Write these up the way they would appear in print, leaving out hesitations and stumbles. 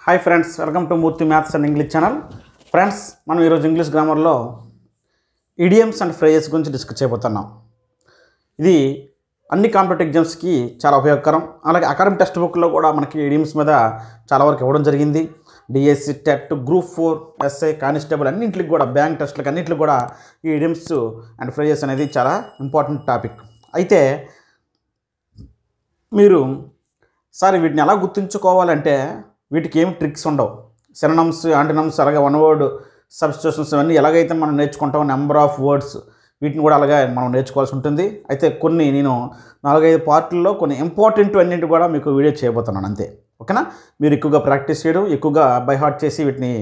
Hi friends, welcome to Murthy maths and English channel. Friends, మనం ఈరోజు English గ్రామర్లో idioms and phrases గురించి discuss చేయబోతున్నాం. ఇది అన్ని కాంపిటేటివ్ ఎగ్జామ్స్కి చాలా ఉపయోగకరం. అలాగే అకాడమిక్ టెక్స్ట్ బుక్లో కూడా మనకి ఇడియమ్స్ మీద చాలా వరకు ఇవ్వడం జరిగింది. DSC, TET, group 4, SI, constable అన్నింటికి కూడా, బ్యాంక్ టెస్ట్లకు అన్నింటికి కూడా ఈ ఇడియమ్స్ అండ్ ఫ్రేజెస్ అనేది చాలా ఇంపార్టెంట్ టాపిక్. అయితే మీరు వీటిని ఎలా గుర్తుంచుకోవాలంటే వీటికి ఏమి ట్రిక్స్ ఉండవు. సినోనిమ్స్, యాంటోనిమ్స్, అలాగే వన్ వర్డ్ సబ్స్టిట్యూషన్స్ ఇవన్నీ ఎలాగైతే మనం నేర్చుకుంటామో నెంబర్ ఆఫ్ వర్డ్స్ వీటిని కూడా అలాగే మనం నేర్చుకోవాల్సి ఉంటుంది. అయితే కొన్ని నేను 4-5 పార్ట్లలో కొన్ని ఇంపార్టెంట్ అన్నింటి కూడా మీకు వీడియో చేయబోతున్నాను అంతే. ఓకేనా? మీరు ఎక్కువగా ప్రాక్టీస్ చేయడం, ఎక్కువగా బై హార్ట్ చేసి వీటిని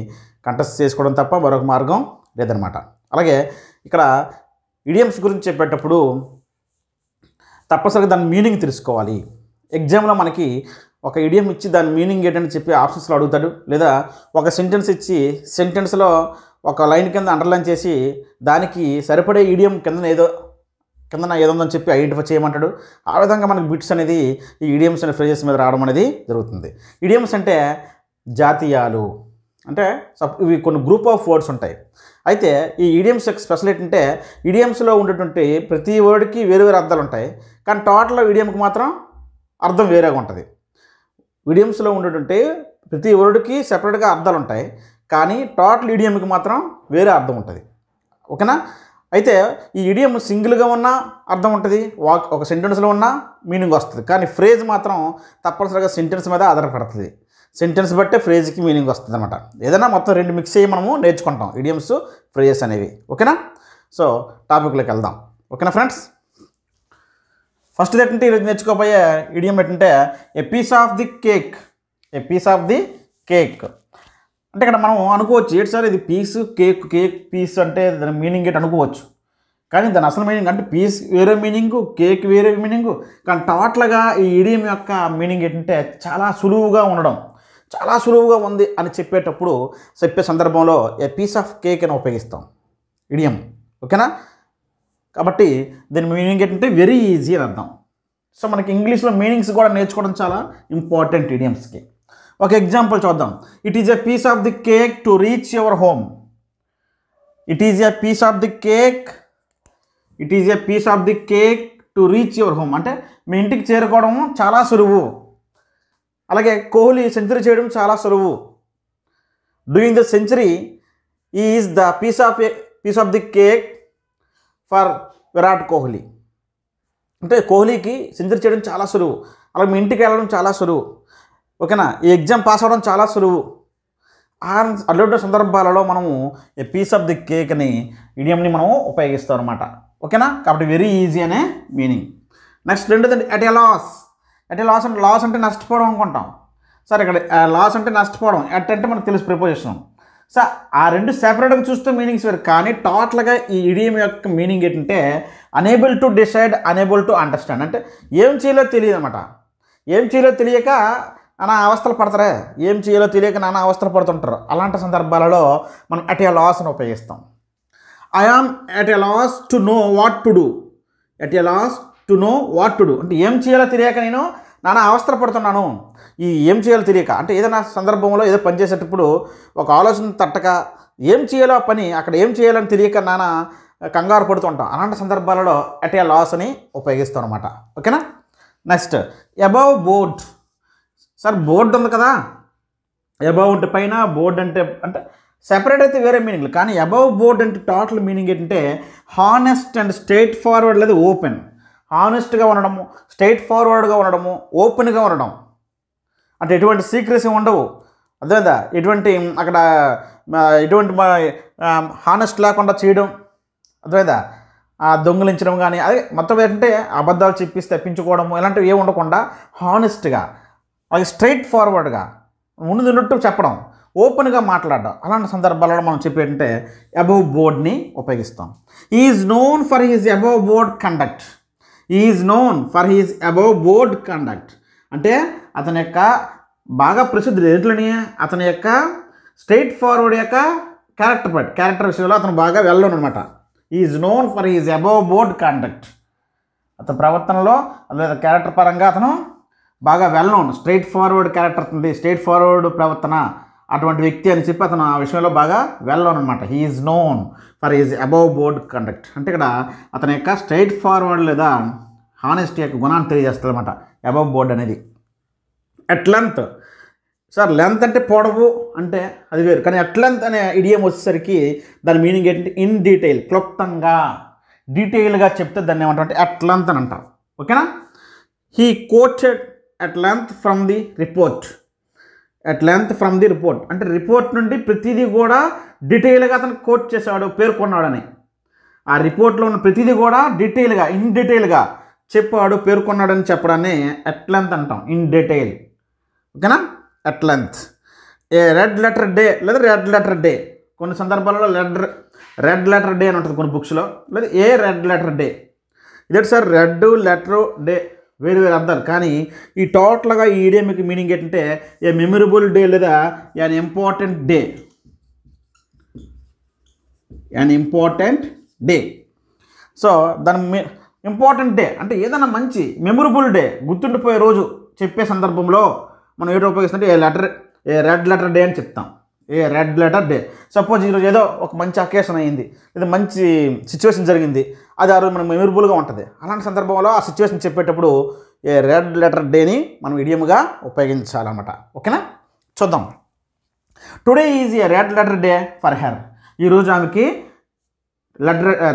కంటెస్ట్ చేసుకోవడం తప్ప మరొక మార్గం లేదనమాట. అలాగే ఇక్కడ ఇడియమ్స్ గురించి చెప్పేటప్పుడు తప్పనిసరిగా దాని మీనింగ్ తెలుసుకోవాలి. ఎగ్జామ్లో మనకి ఒక ఇడియం ఇచ్చి దాని మీనింగ్ ఏంటని చెప్పి ఆప్షన్స్లో అడుగుతాడు, లేదా ఒక సెంటెన్స్ ఇచ్చి సెంటెన్స్లో ఒక లైన్ కింద అండర్లైన్ చేసి దానికి సరిపడే ఇడియం కిందన ఏదో ఉందని చెప్పి ఐడెంటిఫై చేయమంటాడు. ఆ విధంగా మనకి బిట్స్ అనేది ఈ ఇడియమ్స్ అండ్ ఫ్రేజెస్ మీద రావడం అనేది జరుగుతుంది. ఇడియమ్స్ అంటే జాతీయాలు, అంటే ఇవి కొన్ని గ్రూప్ ఆఫ్ వర్డ్స్ ఉంటాయి. అయితే ఈ ఇడియమ్స్ యొక్క స్పెషల్ ఏంటంటే ఇడియమ్స్లో ఉండేటువంటి ప్రతి వర్డ్కి వేరు వేరు అర్థాలు ఉంటాయి, కానీ టోటల్ ఇడియంకి మాత్రం అర్థం వేరేగా ఉంటుంది. ఇడియమ్స్లో ఉండేటువంటి ప్రతి వర్డ్కి సెపరేట్గా అర్థాలు ఉంటాయి, కానీ టోటల్ ఇడియంకి మాత్రం వేరే అర్థం ఉంటుంది. ఓకేనా? అయితే ఈ ఇడియం సింగిల్గా ఉన్న అర్థం ఉంటుంది, ఒక సెంటెన్స్లో ఉన్న మీనింగ్ వస్తుంది, కానీ ఫ్రేజ్ మాత్రం తప్పనిసరిగా సెంటెన్స్ మీద ఆధారపడుతుంది. సెంటెన్స్ బట్టే ఫ్రేజ్కి మీనింగ్ వస్తుంది అనమాట. ఏదైనా మొత్తం రెండు మిక్స్ అయ్యి మనము నేర్చుకుంటాం ఇడియమ్స్, ఫ్రేజెస్ అనేవి. ఓకేనా? సో టాపిక్లోకి వెళ్దాం. ఓకేనా ఫ్రెండ్స్? ఫస్ట్ ఏంటంటే ఈరోజు నేర్చుకోబోయే ఇడియం ఏంటంటే a piece of the cake. A piece of the cake అంటే ఇక్కడ మనం అనుకోవచ్చు, ఏంటి సార్ ఇది పీస్, కేక్ పీస్ అంటే దాని మీనింగ్ ఏంటి అనుకోవచ్చు. కానీ దాని అసలు మీనింగ్ అంటే పీస్ వేరే మీనింగు, కేక్ వేరే మీనింగు. కానీ టోటల్గా ఈ ఇడియం యొక్క మీనింగ్ ఏంటంటే చాలా సులువుగా ఉండడం, చాలా సులువుగా ఉంది అని చెప్పే సందర్భంలో ఏ పీస్ ఆఫ్ కేక్ అని ఉపయోగిస్తాం ఇడియం. ఓకేనా? కాబట్టి దీని మీనింగ్ ఏంటంటే వెరీ ఈజీ అని అర్థం. సో మనకి ఇంగ్లీష్లో మీనింగ్స్ కూడా నేర్చుకోవడం చాలా ఇంపార్టెంట్ ఇడియమ్స్కి. ఒక ఎగ్జాంపుల్ చూద్దాం. It is a piece of the cake to reach your home. It is a piece of the cake. It is a piece of the cake to reach your home అంటే మీ ఇంటికి చేరుకోవడం చాలా సులువు. అలాగే Kohli century చేయడం చాలా సులువు. Doing the century is the piece of the cake for Virat Kohli. అంటే కోహ్లీకి సెంచరీ చేయడం చాలా సులువు, అలాగే మీ ఇంటికి వెళ్ళడం చాలా సులువు. ఓకేనా? ఈ ఎగ్జామ్ పాస్ అవ్వడం చాలా సులువు. అటువంటి సందర్భాలలో మనము a piece of the cake అని ఇడియంని మనము ఉపయోగిస్తాం అనమాట. ఓకేనా? కాబట్టి వెరీ ఈజీ అనే మీనింగ్. నెక్స్ట్ రెండోది at a loss. At a loss అంటే లాస్ అంటే నష్టపోవడం అనుకుంటాం. సరే, ఇక్కడ లాస్ అంటే నష్టపోవడం, ఎట్ అంటే మనకు తెలుసు ప్రిపోజిషన్. సో ఆ రెండు సెపరేట్గా చూస్తే మీనింగ్స్ వేరు, కానీ టోటల్గా ఈ ఇడియం యొక్క మీనింగ్ ఏంటంటే unable to decide, unable to understand. అంటే ఏం చేయాలో తెలియదు అనమాట. ఏం చేయాలో తెలియక నానా అవస్థలు పడతారే, ఏం చేయాలో తెలియక నానా అవస్థలు పడుతుంటారు. అలాంటి సందర్భాలలో మనం ఎట్ ఏ లాస్ అని ఉపయోగిస్తాం. I am at a loss to know what to do. At a loss to know what to do అంటే ఏం చేయాలో తెలియక నేను నానా అవస్థలు పడుతున్నాను. ఈ ఏం చేయాలో తెలియక అంటే ఏదైనా సందర్భంలో ఏదో పని చేసేటప్పుడు ఒక ఆలోచన తట్టక ఏం చేయాలో ఆ పని అక్కడ ఏం చేయాలని తెలియక నానా కంగారు పడుతుంటాం. అలాంటి సందర్భాలలో ఎట్ ఏ లాస్ అని ఉపయోగిస్తాం అనమాట. ఓకేనా? Next above board. Sir board ఉంది కదా, అబౌవ్ అంటే పైన, బోర్డ్ అంటే సెపరేట్ అయితే వేరే మీనింగ్లు, కానీ అబౌవ్ బోర్డ్ అంటే టోటల్ మీనింగ్ ఏంటంటే హానెస్ట్ అండ్ స్ట్రైట్ ఫార్వర్డ్ లేదా ఓపెన్. హానెస్ట్గా ఉండడము, స్ట్రైట్ ఫార్వర్డ్గా ఉండడము, ఓపెన్గా ఉండడం. అంటే ఎటువంటి సీక్రెసీ ఉండవు, అదేదా ఎటువంటి అక్కడ ఎటువంటి హానెస్ట్ లేకుండా చేయడం, అదేదా దొంగిలించడం కానీ, అదే మొత్తం ఏంటంటే అబద్ధాలు చెప్పిస్తే తప్పించుకోవడము, ఇలాంటివి ఏమి ఉండకుండా హానెస్ట్గా, అలాగే స్ట్రైట్ ఫార్వర్డ్గా ఉన్నట్టు చెప్పడం, ఓపెన్గా మాట్లాడడం. అలాంటి సందర్భాలలో మనం చెప్పేటంటే అబౌవ్ బోర్డ్ని ఉపయోగిస్తాం. Is known for his above board conduct. Is known for his above board conduct అంటే అతని యొక్క బాగా ప్రసిద్ధి ఎదుటిని అతని యొక్క స్ట్రైట్ ఫార్వర్డ్ యొక్క క్యారెక్టర్ విషయంలో అతను బాగా వెళ్ళను అనమాట. Is known for his above board conduct. అతని ప్రవర్తనలో లేదా క్యారెక్టర్ పరంగా అతను బాగా well known, straight forward character ఉంది, స్ట్రైట్ ఫార్వర్డ్ ప్రవర్తన అటువంటి వ్యక్తి అని చెప్పి అతను ఆ విషయంలో బాగా వెల్ నోన్ అనమాట. He is known for is above board conduct. అంటే ఇక్కడ అతని యొక్క స్ట్రైట్ ఫార్వర్డ్ లేదా హానెస్టీ యొక్క గుణాన్ని తెలియజేస్తుంది అనమాట అబవ్ బోర్డ్ అనేది. అట్ లెంత్, సార్ లెంత్ అంటే పొడవు అంటే అది వేరు, కానీ అట్ లెంత్ అనే ఇడియం వచ్చేసరికి దాని మీనింగ్ ఏంటంటే ఇన్ డీటెయిల్, క్లుప్తంగా డీటెయిల్గా చెప్తే దాన్ని ఏమంటారంటే అట్ లెంత్ అని అంటారు. ఓకేనా. He quoted at length from the report. At length from the report అంటే రిపోర్ట్ నుండి ప్రతిదీ కూడా డీటెయిల్గా అతను కోట్ చేశాడు, పేర్కొన్నాడని. ఆ రిపోర్ట్లో ఉన్న ప్రతిదీ కూడా డీటెయిల్గా, ఇన్ డీటెయిల్గా చెప్పాడు, పేర్కొన్నాడని చెప్పడాన్ని అట్ లెంత్ అంటాం, ఇన్ డీటెయిల్. ఓకేనా. At length. A red letter day లేదా రెడ్ లెటర్ డే, కొన్ని సందర్భాలలో రెడ్ లెటర్ డే అని ఉంటుంది కొన్ని బుక్స్లో, లేదా ఏ రెడ్ లెటర్ డే. ఇదే సార్ రెడ్ లెటర్ డే వేరు వేరు అర్థాలు, కానీ ఈ టోటల్గా ఈ ఇడియమ్కి మీనింగ్ ఏంటంటే ఏ మెమరబుల్ డే లేదా an important day. An important day. So దాని ఇంపార్టెంట్ డే అంటే ఏదైనా మంచి మెమరబుల్ డే, గుర్తుండిపోయే రోజు చెప్పే సందర్భంలో మనం ఏదో ఉపయోగిస్తుంటే ఏ రెడ్ లెటర్ డే అని చెప్తాం. ఏ రెడ్ లెటర్ డే. సపోజ్ ఈరోజు ఏదో ఒక మంచి అకేషన్ అయ్యింది, లేదా మంచి సిచ్యువేషన్ జరిగింది, అది ఆ రోజు మనకు మెమరబుల్గా ఉంటుంది. అలాంటి సందర్భంలో ఆ సిచ్యువేషన్ చెప్పేటప్పుడు ఏ రెడ్ లెటర్ డేని మనం ఇడియమ్గా ఉపయోగించాలన్నమాట. ఓకేనా. చూద్దాం. Today is a red letter day for her. ఈరోజు ఆమెకి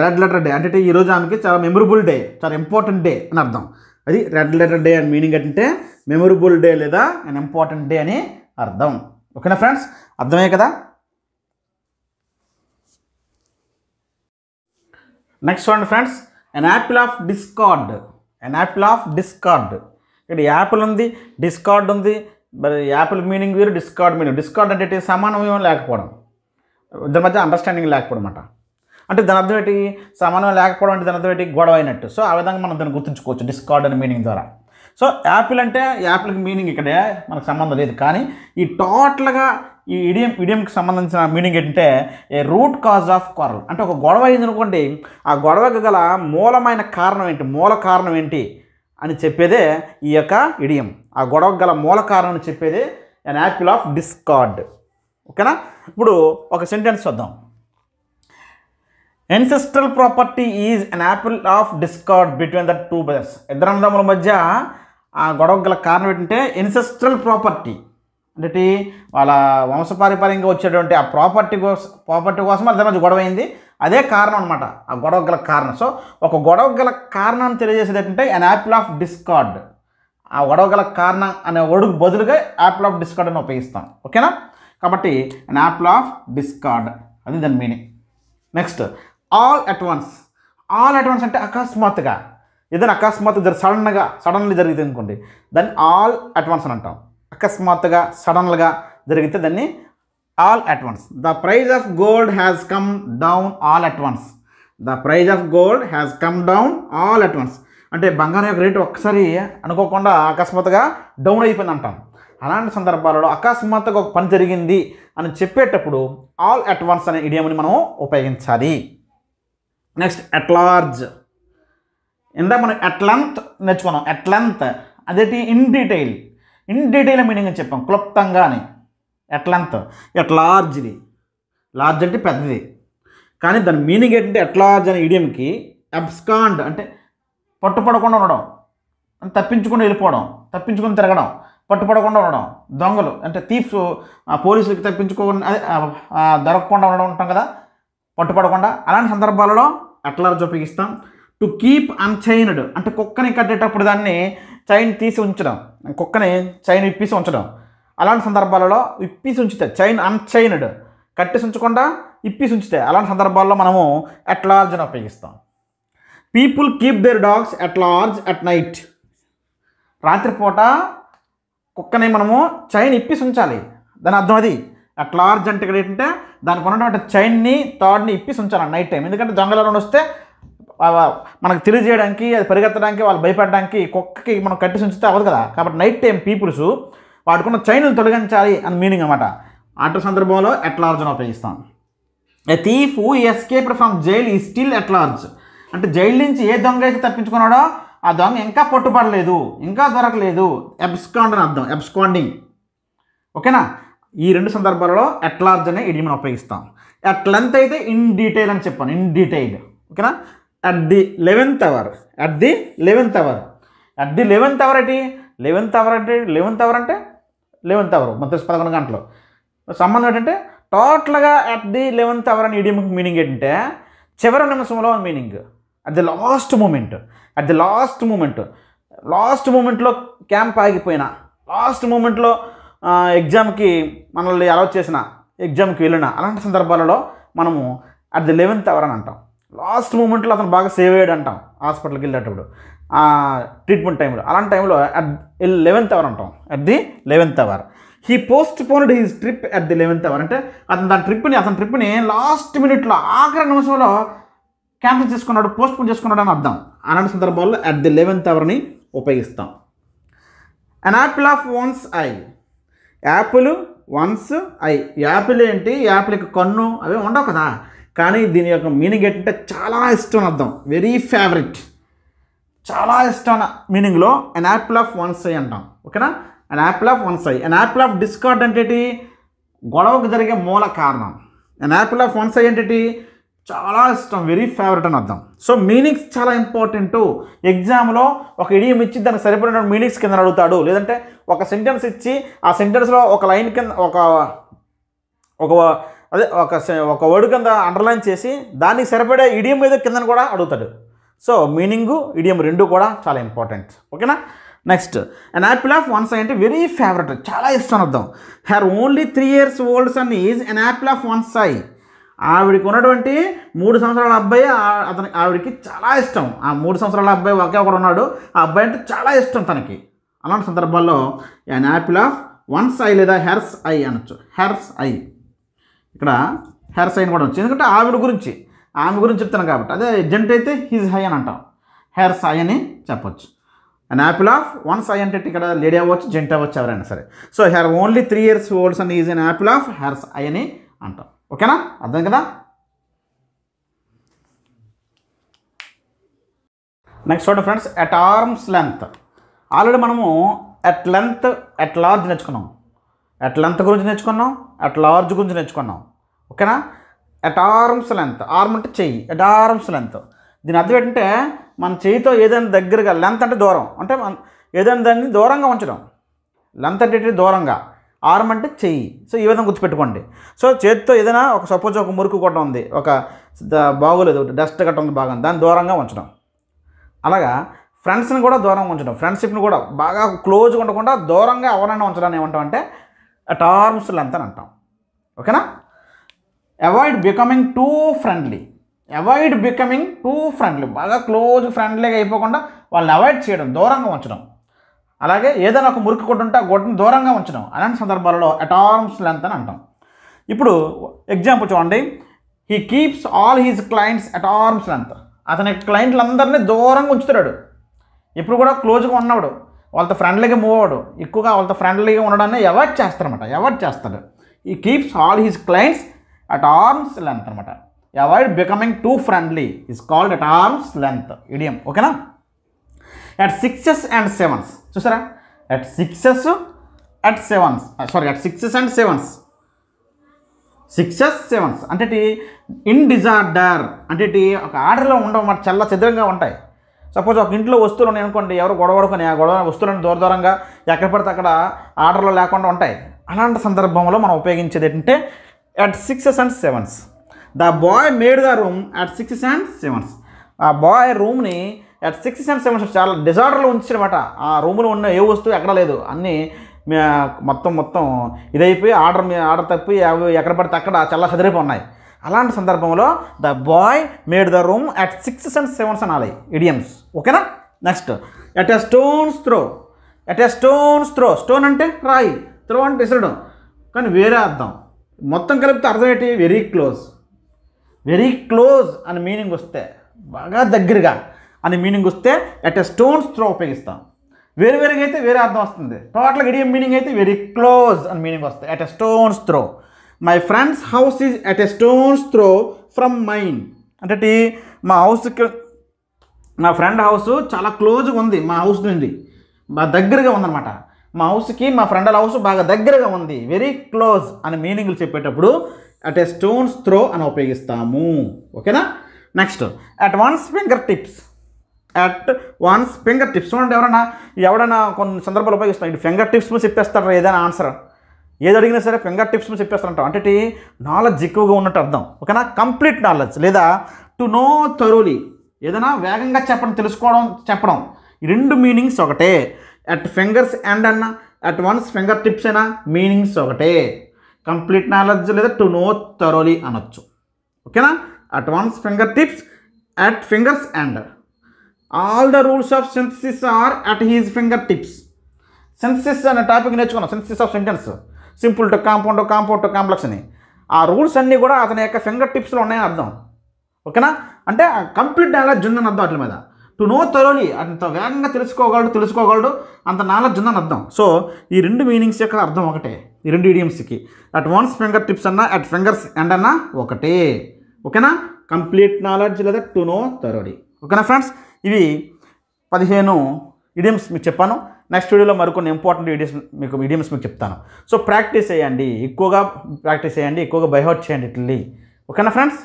రెడ్ లెటర్ డే అంటే ఈరోజు ఆమెకి చాలా మెమరబుల్ డే, చాలా ఇంపార్టెంట్ డే అని అర్థం. అది రెడ్ లెటర్ డే అని మీనింగ్ ఏంటంటే మెమరబుల్ డే లేదా అండ్ ఇంపార్టెంట్ డే అని అర్థం. ఓకేనా ఫ్రెండ్స్, అర్థమే కదా. నెక్స్ట్ చూడండి friends, an apple of discord. An apple of discord. ఇక్కడ యాపిల్ ఉంది, డిస్కార్డ్ ఉంది. మరి యాపిల్ మీనింగ్ వేరు, డిస్కార్డ్ మీనింగ్. డిస్కార్డ్ అంటే సమానమేమో లేకపోవడం, ఇద్దరి మధ్య అండర్స్టాండింగ్ లేకపోవడం అన్నమాట. అంటే దాని అర్థం ఏంటి, సమానం లేకపోవడం అంటే దాని అర్థం ఏంటి, గొడవ అయినట్టు. సో ఆ విధంగా మనం దాన్ని గుర్తుంచుకోవచ్చు డిస్కార్డ్ అనే మీనింగ్ ద్వారా. సో యాపిల్ అంటే యాపిల్కి మీనింగ్ ఇక్కడ మనకు సంబంధం లేదు, కానీ ఈ టోటల్గా ఈ ఇడియంకి సంబంధించిన మీనింగ్ ఏంటంటే ఏ రూట్ కాజ్ ఆఫ్ క్వారల్. అంటే ఒక గొడవ అయింది అనుకోండి, ఆ గొడవకు గల మూలమైన కారణం ఏంటి, మూల కారణం ఏంటి అని చెప్పేదే ఈ యొక్క ఇడియం. ఆ గొడవకు గల మూల కారణం అని చెప్పేదే అన్ యాపిల్ ఆఫ్ డిస్కార్డ్. ఓకేనా. ఇప్పుడు ఒక సెంటెన్స్ చూద్దాం. ancestral property is an apple of discord between the two brothers. ఇద్దరు అన్నదమ్ముల మధ్య ఆ గొడవ గల కారణం ఏంటంటే ఎన్సెస్ట్రల్ ప్రాపర్టీ అంటే వాళ్ళ వంశపారంపర్యంగా వచ్చేటువంటి ఆ ప్రాపర్టీ కోసం అదే మధ్య గొడవ అయింది. అదే కారణం అనమాట ఆ గొడవ గల కారణం. సో ఒక గొడవ గల కారణాన్ని తెలియజేసేది ఏంటంటే అన్ యాపిల్ ఆఫ్ డిస్కార్డ్. ఆ గొడవ గల కారణం అనే వర్డ్కు బదులుగా యాపిల్ ఆఫ్ డిస్కార్డ్ అని ఉపయోగిస్తాం. ఓకేనా. కాబట్టి అన్ యాపిల్ ఆఫ్ డిస్కార్డ్ అది దాని meaning. Next all at once. All at once అంటే అకస్మాత్తుగా, ఏదైనా అకస్మాత్తుగా సడన్లీ జరిగితే అనుకోండి దాన్ని ఆల్ అట్ వన్స్ అని అంటాం. అకస్మాత్తుగా సడన్గా జరిగితే దాన్ని all at once. The price of gold has come down all at once. The price of gold has come down all at once అంటే బంగారం యొక్క రేటు ఒక్కసారి అనుకోకుండా అకస్మాత్తుగా డౌన్ అయిపోయింది అంటాం. అలాంటి సందర్భాలలో అకస్మాత్తుగా ఒక పని జరిగింది అని చెప్పేటప్పుడు ఆల్ అట్ వన్స్ అనే ఇడియంని మనం ఉపయోగించాలి. Next at large. ఇందాక మనం అట్ లెంత్ నేర్చుకున్నాం. అట్ లెంత్ అదేంటి in detail. In detail meaning అని చెప్పాం, క్లుప్తంగా అని. At length. అట్ లార్జ్ది, లార్జ్ అంటే పెద్దది, కానీ దాని మీనింగ్ ఏంటంటే అట్ లార్జ్ అనే ఇడియంకి అబ్స్కాండ్ అంటే పట్టుపడకుండా ఉండడం, తప్పించుకుని వెళ్ళిపోవడం, తప్పించుకుని తిరగడం, పట్టుపడకుండా ఉండడం. దొంగలు అంటే థీఫ్స్ పోలీసులకి తప్పించుకోకుండా దొరకకుండా ఉండడం ఉంటాం కదా, పట్టుపడకుండా. అలాంటి సందర్భాలలో అట్ లార్జ్ ఉపయోగిస్తాం. టు కీప్ అన్చైన్డ్ అంటే కుక్కని కట్టేటప్పుడు దాన్ని చైన్ తీసి ఉంచడం, కుక్కని చైన్ విప్పేసి ఉంచడం. అలాంటి సందర్భాలలో విప్పేసి ఉంచితే చైన్ అన్చైన్డ్, కట్టేసి ఉంచకుండా ఇప్పేసి ఉంచితే అలాంటి సందర్భాల్లో మనము అట్ లార్జ్ అని ఉపయోగిస్తాం. People keep there dogs at large at night. రాత్రిపూట కుక్కని మనము చైన్ ఇప్పేసి ఉంచాలి, దాని అర్థం అది. అట్ లార్జ్ అంటే ఇక్కడ ఏంటంటే దానికి ఉన్నటువంటి చైన్ని తాడ్ని ఇప్పేసి ఉంచాలి నైట్ టైం. ఎందుకంటే దొంగలను వస్తే మనకు తెలియజేయడానికి, అది పరిగెత్తడానికి, వాళ్ళు భయపడడానికి కుక్కకి మనం కట్టేసి ఉంచితే అవ్వదు కదా. కాబట్టి నైట్ టైం పీపుల్స్ వాడుకున్న చైన్లు తొలగించాలి అని మీనింగ్ అనమాట. అటు సందర్భంలో అట్ లార్జ్ అని ఉపయోగిస్తాం. A thief who escaped from jail is still at large అంటే జైలు నుంచి ఏ దొంగ అయితే తప్పించుకున్నాడో ఆ దొంగ ఇంకా పట్టుబడలేదు, ఇంకా దొరకలేదు. అబ్స్కాండ్ అని అర్థం, అబ్స్కాండింగ్. ఓకేనా? ఈ రెండు సందర్భాలలో అట్ లార్జ్ అనే ఇడియం ఉపయోగిస్తాం. అట్ లెంత్ అయితే ఇన్ డీటెయిల్ అని చెప్పాను, ఇన్ డీటెయిల్. ఓకేనా? At the 11th hour, at the 11th hour, at the 11th hour ఏంటి? 11th అవర్ అంటే 11th అవర్ అంటే 11th అవర్ మొత్తం 11 గంటలు. సంబంధం ఏంటంటే టోటల్గా అట్ ది 11th అవర్ అని ఇడియం మీనింగ్ ఏంటంటే చివరి నిమిషంలో meaning. At the last moment, at the last moment, last మూమెంట్లో క్యాంప్ ఆగిపోయినా, లాస్ట్ మూమెంట్లో ఎగ్జామ్కి మనల్ని అలౌట్ చేసిన, ఎగ్జామ్కి వెళ్ళిన అలాంటి సందర్భాలలో మనము అట్ ది 11th అవర్ అని అంటాం. లాస్ట్ మూమెంట్లో అతను బాగా సేవ్ అయ్యాడు అంటాం హాస్పిటల్కి వెళ్ళేటప్పుడు, ట్రీట్మెంట్ టైంలో. అలాంటి టైంలో అట్ 11th అవర్ అంటాం, at the 11th hour. He postponed his trip at the 11th hour అంటే అతని ట్రిప్ని లాస్ట్ మినిట్లో ఆఖరి నిమిషంలో క్యాన్సిల్ చేసుకున్నాడు, పోస్ట్ పోన్ చేసుకున్నాడు అని అర్థం. అలాంటి సందర్భాల్లో అట్ ది 11th అవర్ని ఉపయోగిస్తాం. అన్ apple of one's I, Apple once I. Apple ఏంటి? యాపిల్కి కన్ను అవి ఉండవు కదా, కానీ దీని యొక్క మీనింగ్ ఏంటంటే చాలా ఇష్టం అని అర్థం, వెరీ ఫేవరెట్, చాలా ఇష్టం మీనింగ్లో an apple of one's eye అంటాం. ఓకేనా? An apple of one's eye. An apple of discord అంటే గొడవకు జరిగే మూల కారణం. An apple of one's eye అంటే చాలా ఇష్టం, వెరీ ఫేవరెట్ అని అర్థం. సో మీనింగ్స్ చాలా ఇంపార్టెంట్. ఎగ్జామ్లో ఒక ఇడియం ఇచ్చి దానికి సరిపడిన మీనింగ్స్ కింద అడుగుతాడు, లేదంటే ఒక సెంటెన్స్ ఇచ్చి ఆ సెంటెన్స్లో ఒక లైన్ కింద ఒక వర్డ్ కింద అండర్లైన్ చేసి దానికి సరిపడే ఇడియం మీద కింద కూడా అడుగుతాడు. సో మీనింగు ఇడియం రెండు కూడా చాలా ఇంపార్టెంట్. ఓకేనా? Next, an apple of one's eye అంటే వెరీ ఫేవరెట్, చాలా ఇష్టం అర్థం. Her only 3 years old son is an apple of one's I. ఆవిడికి ఉన్నటువంటి 3 సంవత్సరాల అబ్బాయి ఆవిడికి చాలా ఇష్టం. ఆ 3 సంవత్సరాల అబ్బాయి ఒకే ఒకడు ఉన్నాడు, ఆ అబ్బాయి అంటే చాలా ఇష్టం తనకి. అలాంటి సందర్భాల్లో అన్ యాపిల్ ఆఫ్ వన్స్ ఐ లేదా హెర్స్ ఐ అనొచ్చు. హెర్స్ ఐ, ఇక్కడ హెర్స్ ఐని కూడా వచ్చు, ఎందుకంటే ఆమె గురించి చెప్తాను కాబట్టి. అదే జెంట్ అయితే హిజ్ హై అని అంటాం, హెర్స్ ఐ అని చెప్పొచ్చు. An apple of one's eye అంటే ఇక్కడ లేడీ అవ్వచ్చు, జెంట్ అవ్వచ్చు, ఎవరైనా సరే. So her only 3 years old son is an apple of hers eye అని అంటాం. ఓకేనా? అర్థం కదా? నెక్స్ట్ చూడండి friends, at arm's length. Already మనము అట్ లెంత్, అట్ లార్జ్ నేర్చుకున్నాం. అట్ లెంత్ గురించి నేర్చుకున్నాం, అట్ లార్జ్ గురించి నేర్చుకున్నాం. ఓకేనా? అట్ ఆర్మ్స్ లెంత్, ఆర్మ్ అంటే చెయ్యి, అట్ ఆర్మ్స్ లెంత్. దీని అర్థం ఏంటంటే మన చేయితో ఏదైనా దగ్గరగా, లెంత్ అంటే దూరం, అంటే ఏదైనా దాన్ని దూరంగా ఉంచడం. లెంత్ అంటే దూరంగా, ఆర్మ్ అంటే చెయ్యి. సో ఈ విధంగా గుర్తుపెట్టుకోండి. సో చేతితో ఏదైనా సపోజ్ ఒక మురికి గొట్టం ఉంది, ఒక బాగోలేదు, డస్ట్ గట్ట ఉంది బాగా, దాన్ని దూరంగా ఉంచడం. అలాగా ఫ్రెండ్స్ని కూడా దూరంగా ఉంచడం, ఫ్రెండ్షిప్ని కూడా బాగా క్లోజ్గా ఉండకుండా దూరంగా ఎవరైనా ఉంచడాన్ని ఏమంటాం అంటే అట్ ఆర్మ్స్ లెంత్ అని అంటాం. ఓకేనా? Avoid becoming too friendly. Avoid becoming too friendly, బాగా క్లోజ్ ఫ్రెండ్లీగా అయిపోకుండా వాళ్ళని అవాయిడ్ చేయడం, దూరంగా ఉంచడం. అలాగే ఏదైనా ఒక మురికి గొడ్డు ఉంటే ఆ గొడ్డుని దూరంగా ఉంచడం. అలాంటి సందర్భాలలో అట్ ఆర్మ్స్ లెంత్ అని అంటాం. ఇప్పుడు ఎగ్జాంపుల్ చూడండి, he keeps all his clients at arm's length. అతని క్లయింట్లందరినీ దూరంగా ఉంచుతాడు. ఎప్పుడు కూడా క్లోజ్గా ఉన్నవాడు, వాళ్ళతో ఫ్రెండ్లీగా మూవ్ అవ్వడు, ఎక్కువగా వాళ్ళతో ఫ్రెండ్లీగా ఉండడాన్ని అవాయిడ్ చేస్తాడు. He keeps all his clients at arm's length అనమాట. Avoid becoming too friendly is called at arm's length idiom. ఓకేనా? అట్ 6s and 7s, చూసారా? At 6s and 7s, at 6s and 7s, 6s 7s అంటే in disorder అంటే ఒక ఆర్డర్లో ఉండవు, చల్ల చెదరంగా ఉంటాయి. సపోజ్ ఒక ఇంట్లో వస్తువులు ఉన్నాయి అనుకోండి, ఎవరు గొడవడుకొని ఆ గొడవ వస్తువులను దూరంగా ఎక్కడ పడితే అక్కడ ఆర్డర్లో లేకుండా ఉంటాయి. అలాంటి సందర్భంలో మనం ఉపయోగించేది ఏంటంటే at 6s and 7s. The boy made the room at 6s and 7s. ఆ bye రూమ్ని at 6s and 7s చాలా డిజార్డర్లో ఉంచారన్నమాట. ఆ రూమ్లో ఉన్న ఏ వస్తువు ఎక్కడ లేదు, అన్నీ మొత్తం ఇదైపోయి ఆర్డర్ తప్పి ఎక్కడ పడితే అక్కడ చాలా చదిరిపోయి ఉన్నాయి. అలాంటి సందర్భంలో the boy made the room at 6s and 7s అనాలి ఇడియమ్స్. ఓకేనా? Next, at a stone's throw. At a stone's throw, stone అంటే రాయి, త్రో అంటే విసరడం, కానీ వేరే అర్థం. మొత్తం కలిపితే అర్థం ఏంటి? Very close. వెరీ క్లోజ్ అని మీనింగ్ వస్తే, బాగా దగ్గరగా అని మీనింగ్ వస్తే అట్ ఎ స్టోన్స్ త్రో ఉపయోగిస్తాం. వేరువేరుగా అయితే వేరే అర్థం వస్తుంది. టోటల్గా ఇడియం మీనింగ్ అయితే వెరీ క్లోజ్ అని మీనింగ్ వస్తాయి. At a stone's throw. My friend's house is at a stone's throw from mine అంటే మా హౌస్కి నా ఫ్రెండ్ హౌస్ చాలా క్లోజ్గా ఉంది మా హౌస్ నుండి, బాగా దగ్గరగా ఉందన్నమాట. మా హౌస్కి మా ఫ్రెండ్ హౌస్ బాగా దగ్గరగా ఉంది, వెరీ క్లోజ్ అని మీనింగ్లు చెప్పేటప్పుడు అట్ ఏ స్టోన్స్ త్రో అని ఉపయోగిస్తాము. ఓకేనా. Next at one's finger tips. At one's finger tips. చూడండి, ఎవడన్నా కొన్ని సందర్భాలు ఉపయోగిస్తాం, ఇటు ఫింగర్ టిప్స్ చెప్పేస్తాడు ఏదైనా ఆన్సర్, ఏది అడిగినా సరే ఫింగర్ టిప్స్ చెప్పేస్తారంటాం. అంటే నాలెడ్జ్ ఎక్కువగా ఉన్నట్టు అర్థం. ఓకేనా. కంప్లీట్ నాలెడ్జ్ లేదా టు నో థరోలీ, ఏదైనా వేగంగా చెప్పడం ఈ రెండు మీనింగ్స్ ఒకటే. అట్ ఫింగర్స్ ఎండ్ అన్న, అట్ వన్స్ ఫింగర్ టిప్స్ అయినా మీనింగ్స్ ఒకటే. కంప్లీట్ నాలెడ్జ్ లేదా టు నో థరోలీ అనొచ్చు. ఓకేనా. At one's finger tips, at finger's end. All the rules of synthesis are at his finger tips. Synthesis అనే topic నేర్చుకున్నాం, synthesis of sentence, simple to compound, compound to complex అని. ఆ rules అన్నీ కూడా అతని యొక్క ఫింగర్ టిప్స్లో ఉన్నాయని అర్థం. ఓకేనా. అంటే కంప్లీట్ నాలెడ్జ్ ఉందని అర్థం అట్ల మీద. టు నో థరోలీ, అంత వేగంగా తెలుసుకోగలడు, అంత నాలెడ్జ్ ఉందని అర్థం. సో ఈ రెండు మీనింగ్స్ యొక్క అర్థం ఒకటే, ఈ రెండు ఇడియమ్స్కి. అట్ వన్స్ ఫింగర్ టిప్స్ అన్నా, అట్ ఫింగర్స్ ఎండ్ అన్నా ఒకటే. ఓకేనా. కంప్లీట్ నాలెడ్జ్ లేదా టు నో థరోలీ. ఓకేనా ఫ్రెండ్స్, ఇవి 15 ఇడియమ్స్ మీకు చెప్పాను. నెక్స్ట్ వీడియోలో మరికొన్ని ఇంపార్టెంట్ ఇడియమ్స్ మీకు చెప్తాను. సో ప్రాక్టీస్ చేయండి, ఎక్కువగా ప్రాక్టీస్ చేయండి, ఎక్కువగా బై హార్ట్ చేయండి ఇట్లీ. ఓకేనా ఫ్రెండ్స్,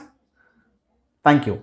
థ్యాంక్ యూ.